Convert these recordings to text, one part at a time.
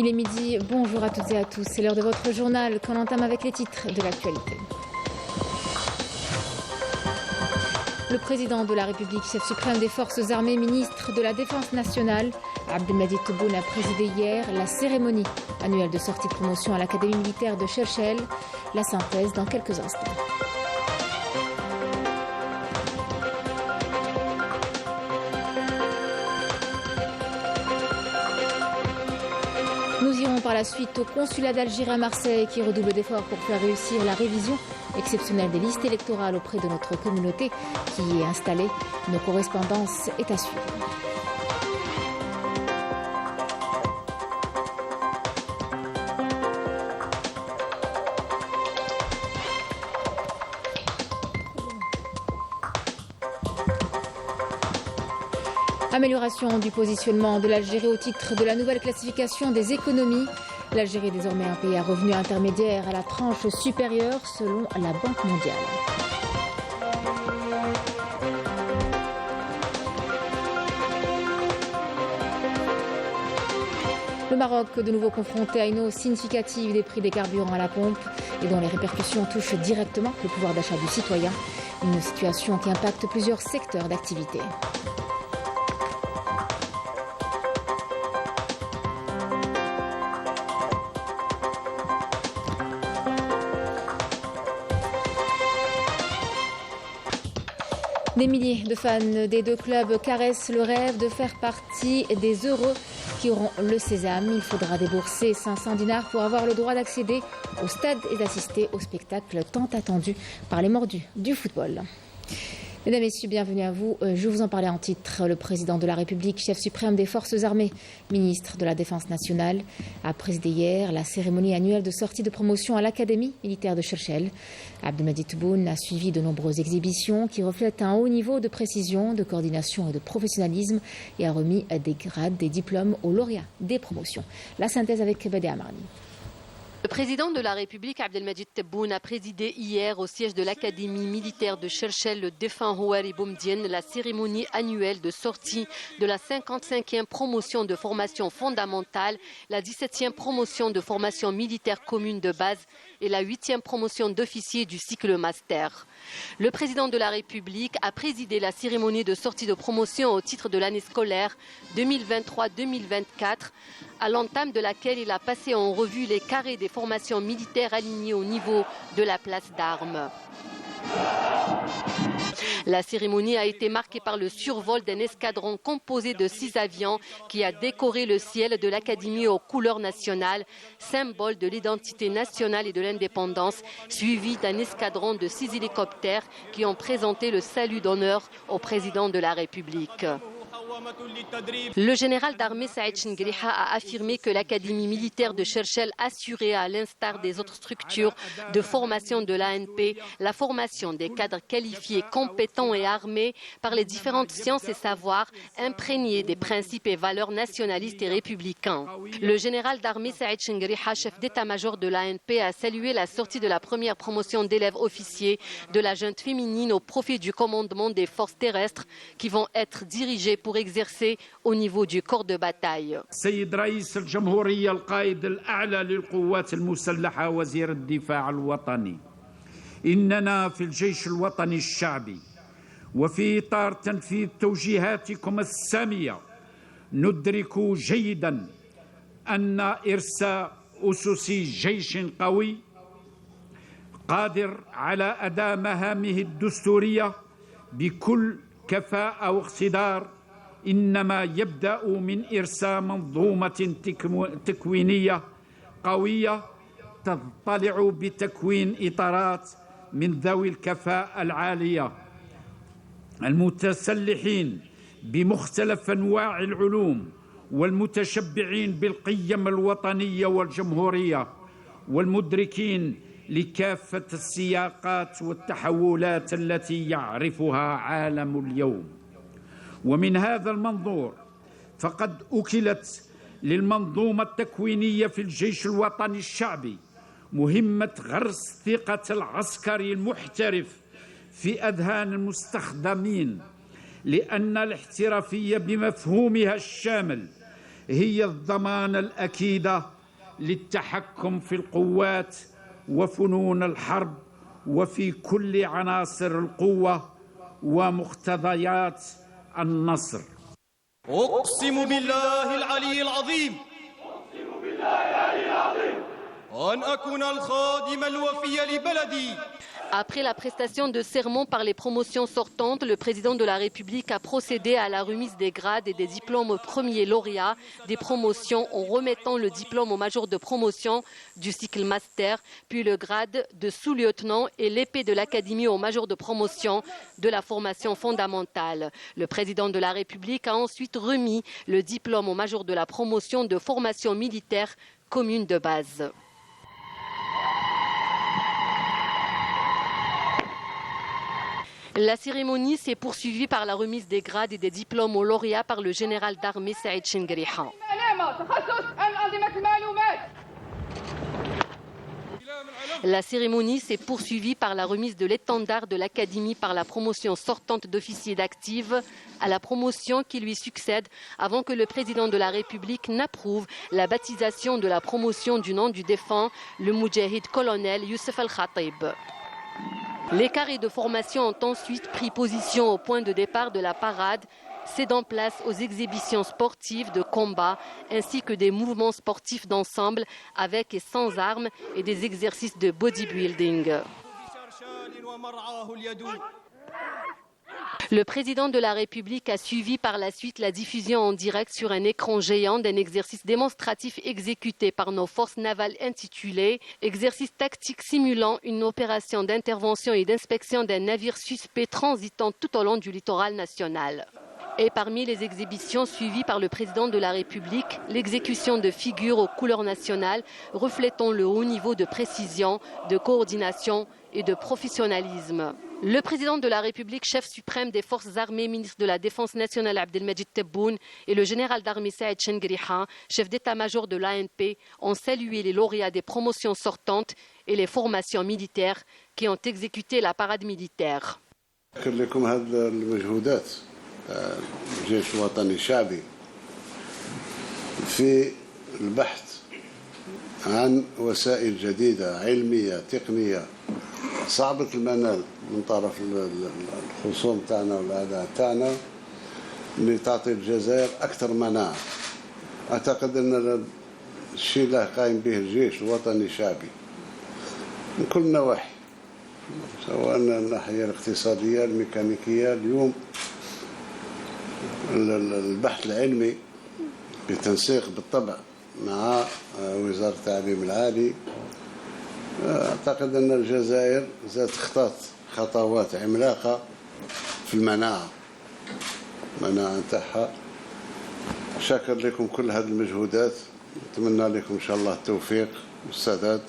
Il est midi, bonjour à toutes et à tous. C'est l'heure de votre journal qu'on entame avec les titres de l'actualité. Le président de la République, chef suprême des forces armées, ministre de la Défense nationale, Abdelmadjid Tebboune a présidé hier la cérémonie annuelle de sortie de promotion à l'Académie militaire de Cherchell. La synthèse dans quelques instants. Nous irons par la suite au consulat d'Algérie à Marseille qui redouble d'efforts pour faire réussir la révision exceptionnelle des listes électorales auprès de notre communauté qui y est installée. Nos correspondances est à suivre. Amélioration du positionnement de l'Algérie au titre de la nouvelle classification des économies. L'Algérie est désormais un pays à revenus intermédiaires à la tranche supérieure selon la Banque mondiale. Le Maroc, de nouveau confronté à une hausse significative des prix des carburants à la pompe et dont les répercussions touchent directement le pouvoir d'achat du citoyen. Une situation qui impacte plusieurs secteurs d'activité. Des milliers de fans des deux clubs caressent le rêve de faire partie des heureux qui auront le sésame. Il faudra débourser 500 dinars pour avoir le droit d'accéder au stade et d'assister au spectacle tant attendu par les mordus du football. Mesdames et messieurs, bienvenue à vous. Je vous en parlais en titre. Le président de la République, chef suprême des forces armées, ministre de la Défense nationale, a présidé hier la cérémonie annuelle de sortie de promotion à l'Académie militaire de Cherchell. Abdelmadjid Tebboune a suivi de nombreuses exhibitions qui reflètent un haut niveau de précision, de coordination et de professionnalisme et a remis des grades, des diplômes aux lauréats des promotions. La synthèse avec Badé Amarni. Le président de la République, Abdelmadjid Tebboune, a présidé hier au siège de l'Académie militaire de Cherchell, le défunt Houari Boumedienne, la cérémonie annuelle de sortie de la 55e promotion de formation fondamentale, la 17e promotion de formation militaire commune de base et la 8e promotion d'officier du cycle master. Le président de la République a présidé la cérémonie de sortie de promotion au titre de l'année scolaire 2023-2024, à l'entame de laquelle il a passé en revue les carrés des formations militaires alignées au niveau de la place d'armes. La cérémonie a été marquée par le survol d'un escadron composé de 6 avions qui a décoré le ciel de l'Académie aux couleurs nationales, symbole de l'identité nationale et de l'indépendance, suivi d'un escadron de 6 hélicoptères qui ont présenté le salut d'honneur au président de la République. Le général d'armée Saïd Chengriha a affirmé que l'Académie militaire de Cherchell assurait, à l'instar des autres structures de formation de l'ANP, la formation des cadres qualifiés, compétents et armés par les différentes sciences et savoirs, imprégnés des principes et valeurs nationalistes et républicains. Le général d'armée Saïd Chengriha, chef d'état-major de l'ANP, a salué la sortie de la première promotion d'élèves officiers de la junte féminine au profit du commandement des forces terrestres qui vont être dirigées pour exercer au niveau du corps de bataille. سيد رئيس الجمهورية القائد الأعلى للقوات المسلحة وزير الدفاع الوطني إننا في الجيش الوطني الشعبي وفي إطار تنفيذ توجيهاتكم السامية ندرك جيدا أن إرساء أسس جيش قوي قادر على أداء مهامه الدستورية بكل كفاءة واقتدار إنما يبدأ من إرساء منظومة تكوينية قوية تضطلع بتكوين إطارات من ذوي الكفاءة العالية المتسلحين بمختلف أنواع العلوم والمتشبعين بالقيم الوطنية والجمهورية والمدركين لكافة السياقات والتحولات التي يعرفها عالم اليوم. ومن هذا المنظور فقد أكلت للمنظومة التكوينية في الجيش الوطني الشعبي مهمة غرس ثقة العسكري المحترف في أذهان المستخدمين لأن الاحترافية بمفهومها الشامل هي الضمانة الأكيدة للتحكم في القوات وفنون الحرب وفي كل عناصر القوة ومقتضيات النصر. أقسم بالله العلي العظيم أن أكون الخادم الوفي لبلدي. Après la prestation de serment par les promotions sortantes, le président de la République a procédé à la remise des grades et des diplômes aux premiers lauréats des promotions en remettant le diplôme au major de promotion du cycle master, puis le grade de sous-lieutenant et l'épée de l'Académie au major de promotion de la formation fondamentale. Le président de la République a ensuite remis le diplôme au major de la promotion de formation militaire commune de base. La cérémonie s'est poursuivie par la remise des grades et des diplômes aux lauréats par le général d'armée Saïd Chengriha. La cérémonie s'est poursuivie par la remise de l'étendard de l'Académie par la promotion sortante d'officier d'active à la promotion qui lui succède avant que le président de la République n'approuve la baptisation de la promotion du nom du défunt, le moudjahid colonel Youssef Al-Khatib. Les carrés de formation ont ensuite pris position au point de départ de la parade, cédant place aux exhibitions sportives de combat ainsi que des mouvements sportifs d'ensemble avec et sans armes et des exercices de bodybuilding. Le président de la République a suivi par la suite la diffusion en direct sur un écran géant d'un exercice démonstratif exécuté par nos forces navales intitulé « Exercice tactique simulant une opération d'intervention et d'inspection d'un navire suspect transitant tout au long du littoral national ». Et parmi les exhibitions suivies par le président de la République, l'exécution de figures aux couleurs nationales reflétant le haut niveau de précision, de coordination et de professionnalisme. Le président de la République, chef suprême des forces armées, ministre de la Défense nationale Abdelmajid Tebboune et le général d'armée Saïd Chengriha, chef d'état-major de l'ANP, ont salué les lauréats des promotions sortantes et les formations militaires qui ont exécuté la parade militaire. الجيش الوطني الشعبي في البحث عن وسائل جديدة علمية تقنية صعبة المنال من طرف الخصوم تاعنا والأعداء تاعنا اللي تعطي الجزائر أكثر مناعة. أعتقد أن الشيء اللي قايم به الجيش الوطني الشعبي من كل النواحي سواء الناحية الاقتصادية الميكانيكية اليوم البحث العلمي بتنسيق بالطبع مع وزارة التعليم العالي. أعتقد أن الجزائر ستخطط خطوات عملاقة في المناعة نتاعها. شاكر لكم كل هذه المجهودات، نتمنى لكم إن شاء الله التوفيق والسداد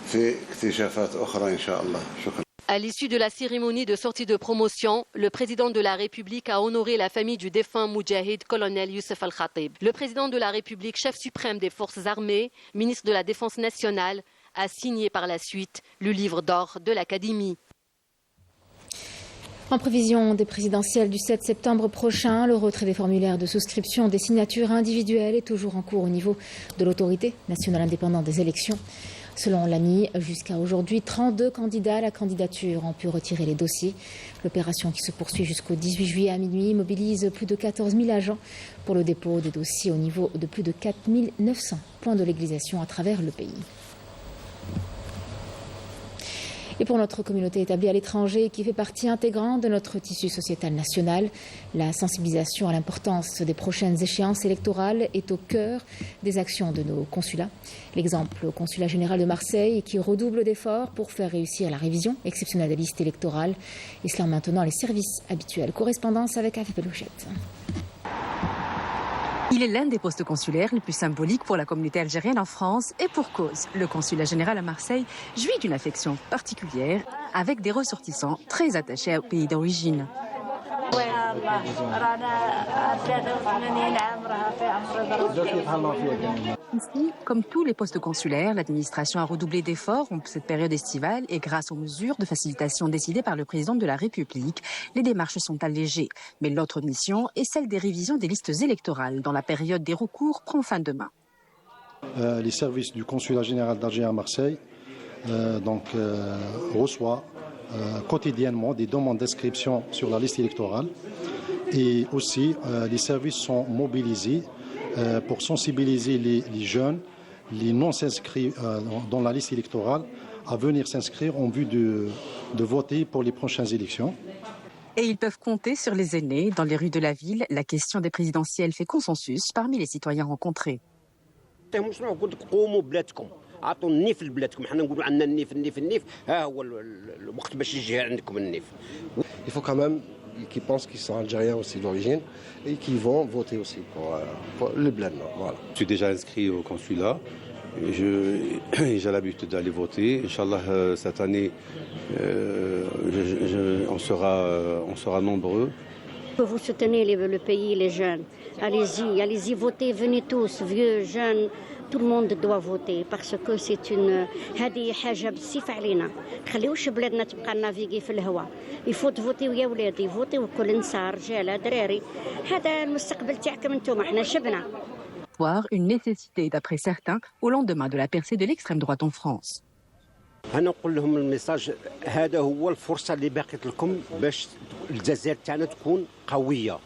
في اكتشافات أخرى إن شاء الله. شكرا. À l'issue de la cérémonie de sortie de promotion, le président de la République a honoré la famille du défunt moudjahid colonel Youssef Al-Khatib. Le président de la République, chef suprême des forces armées, ministre de la Défense nationale, a signé par la suite le livre d'or de l'Académie. En prévision des présidentielles du 7 septembre prochain, le retrait des formulaires de souscription des signatures individuelles est toujours en cours au niveau de l'autorité nationale indépendante des élections. Selon l'AMI, jusqu'à aujourd'hui, 32 candidats à la candidature ont pu retirer les dossiers. L'opération qui se poursuit jusqu'au 18 juillet à minuit mobilise plus de 14 000 agents pour le dépôt des dossiers au niveau de plus de 4 900 points de légalisation à travers le pays. Et pour notre communauté établie à l'étranger qui fait partie intégrante de notre tissu sociétal national, la sensibilisation à l'importance des prochaines échéances électorales est au cœur des actions de nos consulats. L'exemple au consulat général de Marseille qui redouble d'efforts pour faire réussir la révision exceptionnelle des listes électorales et cela en maintenant les services habituels. Correspondance avec Afif Belouchette. Il est l'un des postes consulaires les plus symboliques pour la communauté algérienne en France et pour cause. Le consulat général à Marseille jouit d'une affection particulière avec des ressortissants très attachés au pays d'origine. Ici, comme tous les postes consulaires, l'administration a redoublé d'efforts en cette période estivale et grâce aux mesures de facilitation décidées par le président de la République, les démarches sont allégées. Mais l'autre mission est celle des révisions des listes électorales dont la période des recours prend fin demain. Les services du consulat général d'Alger à Marseille reçoivent quotidiennement des demandes d'inscription sur la liste électorale et aussi les services sont mobilisés pour sensibiliser les jeunes, les non-inscrits dans la liste électorale à venir s'inscrire en vue de voter pour les prochaines élections. Et ils peuvent compter sur les aînés. Dans les rues de la ville, la question des présidentielles fait consensus parmi les citoyens rencontrés. اعطوا النيف لبلادكم حنا نقولوا عندنا النيف ها هو الوقت باش يجي عندكم النيف. Il faut quand même qu'ils pensent qu'ils sont algériens aussi d'origine et qu'ils vont voter aussi pour le bled. Voilà. Je suis déjà inscrit au consulat. J'ai l'habitude d'aller voter. Inch'Allah, cette année, on sera nombreux. Vous soutenez le pays, les jeunes. Allez-y, votez, venez tous, vieux, jeunes. Tout le monde doit voter parce que c'est une هذه حاجة بالسيف علينا. خليوش بلادنا تبقى نافيغي في الهواء. Il faut voter يا ولادي, voter وكل نساء رجالة دراري. هذا المستقبل تاعكم انتم, احنا شبنا. Une nécessité d'après certains au lendemain de la percée de l'extrême droite en France. أنا نقول لهم الميساج هذا هو الفرصة اللي باقيت لكم باش الجزائر تاعنا تكون قوية.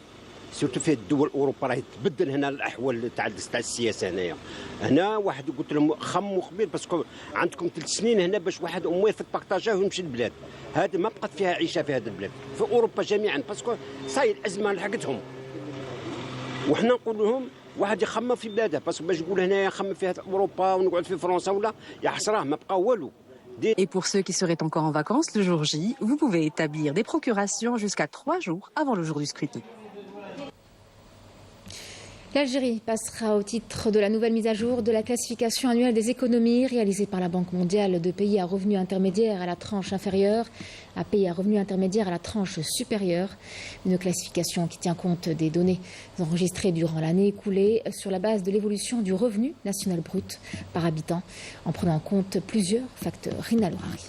سورتو في الدول اوروبا راهي تبدل هنا الاحوال تاع السياسه هنا واحد قلت لهم خموا قبيل باسكو عندكم 3 سنين هنا باش واحد موافق بارطاجاه ويمشي للبلاد هذه ما بقات فيها عيشه في هذا البلاد في اوروبا جميعا باسكو صاي الازمه لحقتهم وحنا نقول لهم واحد يخمم في بلاده باسكو باش يقول هنايا نخمم في اوروبا ونقعد في فرنسا ولا يا حسراه ما بقى والو. Et pour ceux qui seraient encore en vacances le jour J, vous pouvez établir des procurations jusqu'à 3 jours avant le jour du scrutin. L'Algérie passera au titre de la nouvelle mise à jour de la classification annuelle des économies réalisée par la Banque mondiale de pays à revenus intermédiaires à la tranche inférieure à pays à revenus intermédiaires à la tranche supérieure. Une classification qui tient compte des données enregistrées durant l'année écoulée sur la base de l'évolution du revenu national brut par habitant en prenant en compte plusieurs facteurs. Rina Louari.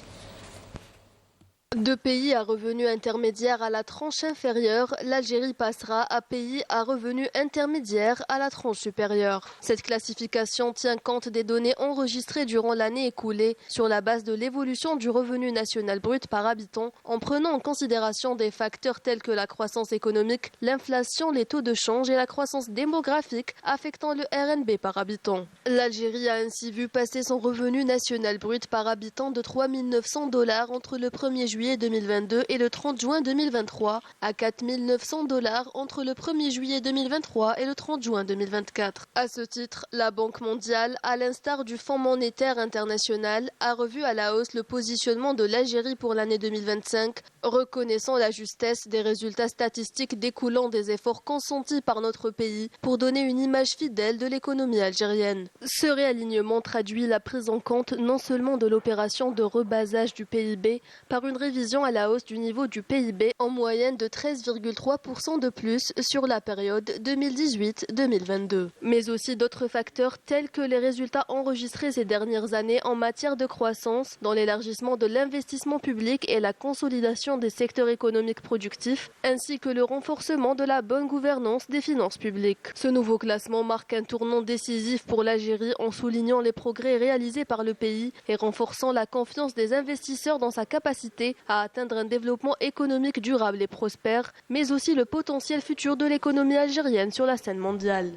De pays à revenus intermédiaires à la tranche inférieure, l'Algérie passera à pays à revenus intermédiaires à la tranche supérieure. Cette classification tient compte des données enregistrées durant l'année écoulée sur la base de l'évolution du revenu national brut par habitant en prenant en considération des facteurs tels que la croissance économique, l'inflation, les taux de change et la croissance démographique affectant le RNB par habitant. L'Algérie a ainsi vu passer son revenu national brut par habitant de $3 900 entre le 1er juillet 2022 et le 30 juin 2023 à $4 900 entre le 1er juillet 2023 et le 30 juin 2024. À ce titre, la Banque mondiale, à l'instar du Fonds monétaire international, a revu à la hausse le positionnement de l'Algérie pour l'année 2025, reconnaissant la justesse des résultats statistiques découlant des efforts consentis par notre pays pour donner une image fidèle de l'économie algérienne. Ce réalignement traduit la prise en compte non seulement de l'opération de rebasage du PIB par une révision à la hausse du niveau du PIB en moyenne de 13,3% de plus sur la période 2018-2022. Mais aussi d'autres facteurs tels que les résultats enregistrés ces dernières années en matière de croissance, dans l'élargissement de l'investissement public et la consolidation des secteurs économiques productifs, ainsi que le renforcement de la bonne gouvernance des finances publiques. Ce nouveau classement marque un tournant décisif pour l'Algérie en soulignant les progrès réalisés par le pays et renforçant la confiance des investisseurs dans sa capacité à atteindre un développement économique durable et prospère, mais aussi le potentiel futur de l'économie algérienne sur la scène mondiale.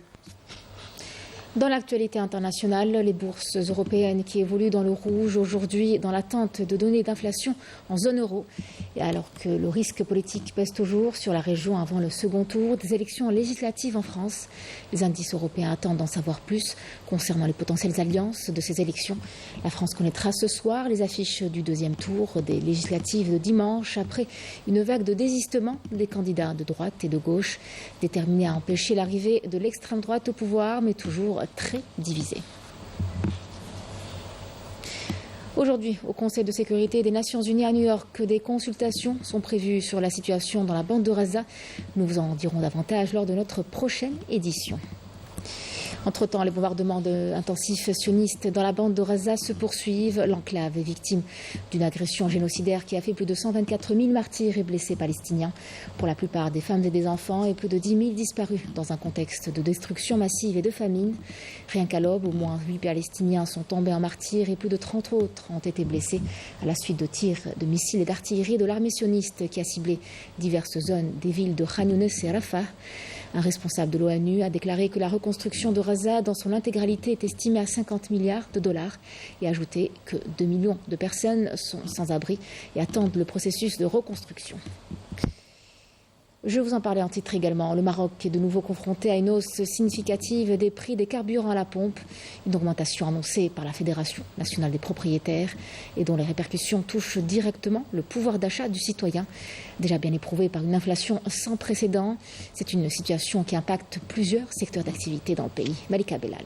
Dans l'actualité internationale, les bourses européennes qui évoluent dans le rouge aujourd'hui dans l'attente de données d'inflation en zone euro. Et alors que le risque politique pèse toujours sur la région avant le second tour des élections législatives en France, les indices européens attendent d'en savoir plus concernant les potentielles alliances de ces élections. La France connaîtra ce soir les affiches du deuxième tour des législatives de dimanche après une vague de désistement des candidats de droite et de gauche déterminés à empêcher l'arrivée de l'extrême droite au pouvoir, mais toujours très divisé. Aujourd'hui, au Conseil de sécurité des Nations Unies à New York, des consultations sont prévues sur la situation dans la bande de Gaza. Nous vous en dirons davantage lors de notre prochaine édition. Entre-temps, les bombardements intensifs sionistes dans la bande de Gaza se poursuivent. L'enclave est victime d'une agression génocidaire qui a fait plus de 124 000 martyrs et blessés palestiniens, pour la plupart des femmes et des enfants, et plus de 10 000 disparus dans un contexte de destruction massive et de famine. Rien qu'à l'aube, au moins 8 Palestiniens sont tombés en martyrs et plus de 30 autres ont été blessés à la suite de tirs de missiles et d'artillerie de l'armée sioniste qui a ciblé diverses zones des villes de Khan Younes et Rafah. Un responsable de l'ONU a déclaré que la reconstruction de Gaza dans son intégralité est estimée à 50 milliards de dollars et a ajouté que 2 millions de personnes sont sans abri et attendent le processus de reconstruction. Je vous en parlais en titre également. Le Maroc est de nouveau confronté à une hausse significative des prix des carburants à la pompe, une augmentation annoncée par la Fédération nationale des propriétaires et dont les répercussions touchent directement le pouvoir d'achat du citoyen, déjà bien éprouvé par une inflation sans précédent. C'est une situation qui impacte plusieurs secteurs d'activité dans le pays. Malika Bellal.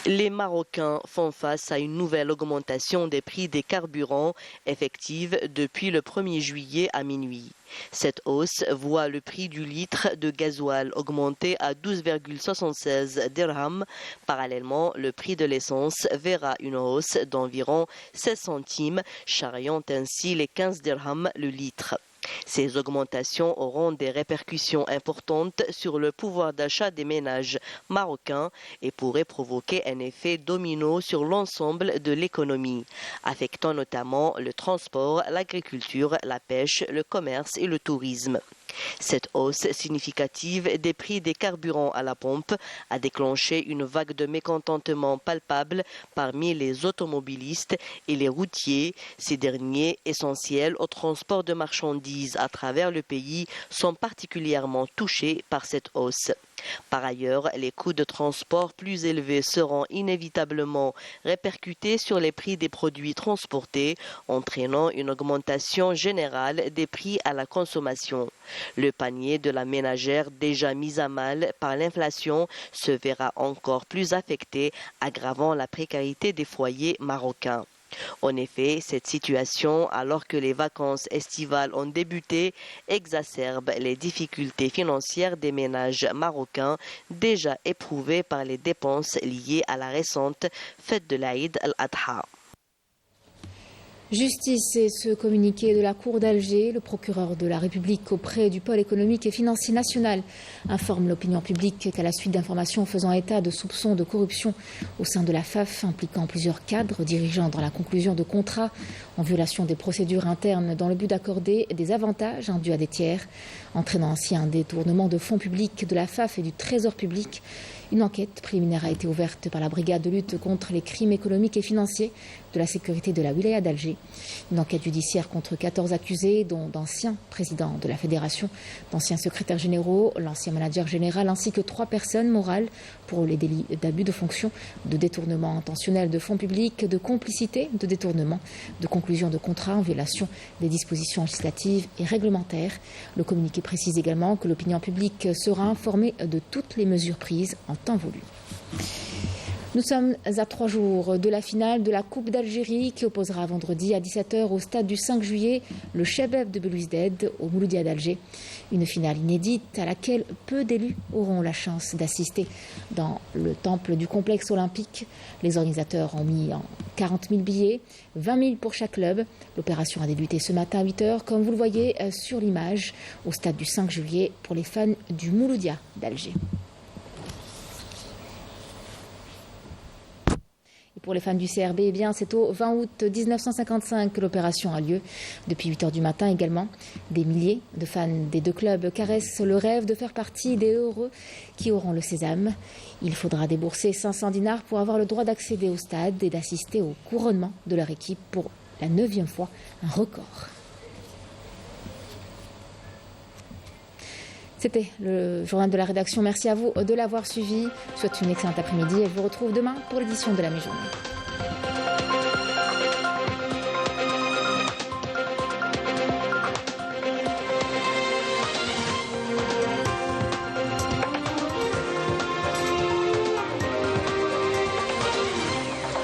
Les Marocains font face à une nouvelle augmentation des prix des carburants effective depuis le 1er juillet à minuit. Cette hausse voit le prix du litre de gasoil augmenter à 12,76 dirhams. Parallèlement, le prix de l'essence verra une hausse d'environ 16 centimes, charriant ainsi les 15 dirhams le litre. Ces augmentations auront des répercussions importantes sur le pouvoir d'achat des ménages marocains et pourraient provoquer un effet domino sur l'ensemble de l'économie, affectant notamment le transport, l'agriculture, la pêche, le commerce et le tourisme. Cette hausse significative des prix des carburants à la pompe a déclenché une vague de mécontentement palpable parmi les automobilistes et les routiers. Ces derniers, essentiels au transport de marchandises à travers le pays, sont particulièrement touchés par cette hausse. Par ailleurs, les coûts de transport plus élevés seront inévitablement répercutés sur les prix des produits transportés, entraînant une augmentation générale des prix à la consommation. Le panier de la ménagère, déjà mis à mal par l'inflation, se verra encore plus affecté, aggravant la précarité des foyers marocains. En effet, cette situation, alors que les vacances estivales ont débuté, exacerbe les difficultés financières des ménages marocains déjà éprouvés par les dépenses liées à la récente fête de l'Aïd al-Adha. Justice et ce communiqué de la Cour d'Alger, le procureur de la République auprès du pôle économique et financier national informe l'opinion publique qu'à la suite d'informations faisant état de soupçons de corruption au sein de la FAF impliquant plusieurs cadres dirigeants dans la conclusion de contrats en violation des procédures internes dans le but d'accorder des avantages indus à des tiers, entraînant ainsi un détournement de fonds publics de la FAF et du Trésor public. Une enquête préliminaire a été ouverte par la brigade de lutte contre les crimes économiques et financiers de la sécurité de la wilaya d'Alger. Une enquête judiciaire contre 14 accusés, dont d'anciens présidents de la fédération, d'anciens secrétaires généraux, l'ancien manager général, ainsi que 3 personnes morales pour les délits d'abus de fonction, de détournement intentionnel de fonds publics, de complicité, de détournement, de conclusion de contrats en violation des dispositions législatives et réglementaires. Le communiqué précise également que l'opinion publique sera informée de toutes les mesures prises en temps voulu. Nous sommes à 3 jours de la finale de la Coupe d'Algérie qui opposera vendredi à 17h au stade du 5 juillet le Chebeb de Belouizdad au Mouloudia d'Alger. Une finale inédite à laquelle peu d'élus auront la chance d'assister dans le temple du complexe olympique. Les organisateurs ont mis en 40 000 billets, 20 000 pour chaque club. L'opération a débuté ce matin à 8h, comme vous le voyez sur l'image, au stade du 5 juillet pour les fans du Mouloudia d'Alger. Pour les fans du CRB, eh bien, c'est au 20 août 1955 que l'opération a lieu. Depuis 8h du matin également, des milliers de fans des 2 clubs caressent le rêve de faire partie des heureux qui auront le sésame. Il faudra débourser 500 dinars pour avoir le droit d'accéder au stade et d'assister au couronnement de leur équipe pour la 9e fois, un record. C'était le journal de la rédaction. Merci à vous de l'avoir suivi. Je vous souhaite une excellente après-midi et je vous retrouve demain pour l'édition de la mi-journée.